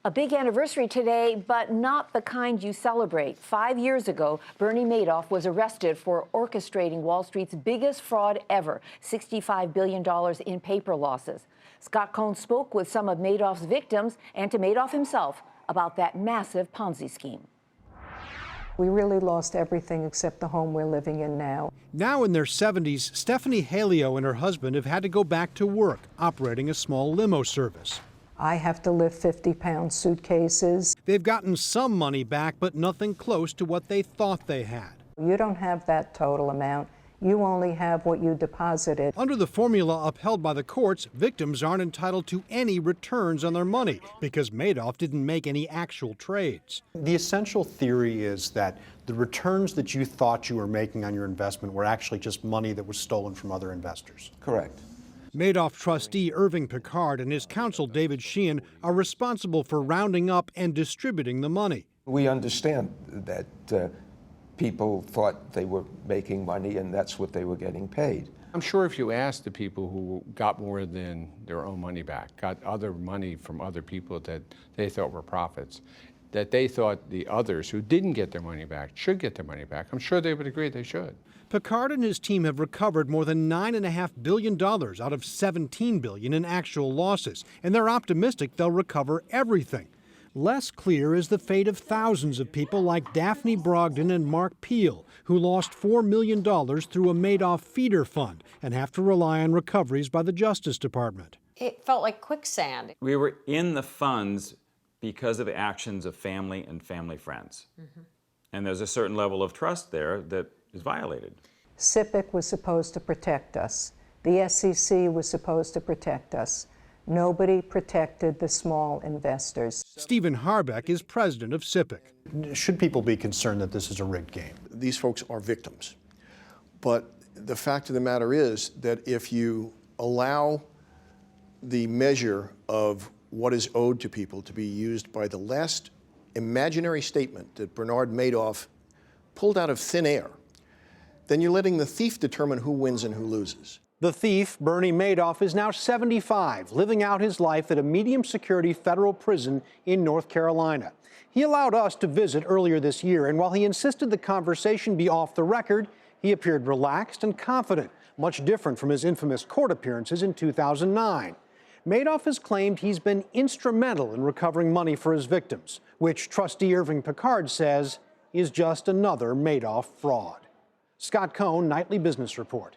A big anniversary today, but not the kind you celebrate. 5 years ago, Bernie Madoff was arrested for orchestrating Wall Street's biggest fraud ever, $65 billion in paper losses. Scott Cohn spoke with some of Madoff's victims and to Madoff himself about that massive Ponzi scheme. We really lost everything except the home we're living in now. Now in their 70s, Stephanie Halio and her husband have had to go back to work, operating a small limo service. I have to lift 50-pound suitcases. They've gotten some money back, but nothing close to what they thought they had. You don't have that total amount. You only have what you deposited. Under the formula upheld by the courts, victims aren't entitled to any returns on their money because Madoff didn't make any actual trades. The essential theory is that the returns that you thought you were making on your investment were actually just money that was stolen from other investors. Correct. Madoff trustee Irving Picard and his counsel David Sheehan are responsible for rounding up and distributing the money. We understand that people thought they were making money and that's what they were getting paid. I'm sure if you asked the people who got more than their own money back, got other money from other people that they thought were profits, that they thought the others who didn't get their money back should get their money back, I'm sure they would agree they should. Picard and his team have recovered more than $9.5 billion out of $17 billion in actual losses, and they're optimistic they'll recover everything. Less clear is the fate of thousands of people like Daphne Brogdon and Mark Peel, who lost $4 million through a Madoff feeder fund and have to rely on recoveries by the Justice Department. It felt like quicksand. We were in the funds because of the actions of family and family friends. And there's a certain level of trust there that is violated. SIPC was supposed to protect us. The SEC was supposed to protect us. Nobody protected the small investors. Stephen Harbeck is president of SIPC. Should people be concerned that this is a rigged game? These folks are victims. But the fact of the matter is that if you allow the measure of what is owed to people to be used by the last imaginary statement that Bernard Madoff pulled out of thin air, then you're letting the thief determine who wins and who loses. The thief, Bernie Madoff, is now 75, living out his life at a medium-security federal prison in North Carolina. He allowed us to visit earlier this year, and while he insisted the conversation be off the record, he appeared relaxed and confident, much different from his infamous court appearances in 2009. Madoff has claimed he's been instrumental in recovering money for his victims, which trustee Irving Picard says is just another Madoff fraud. Scott Cohn, Nightly Business Report.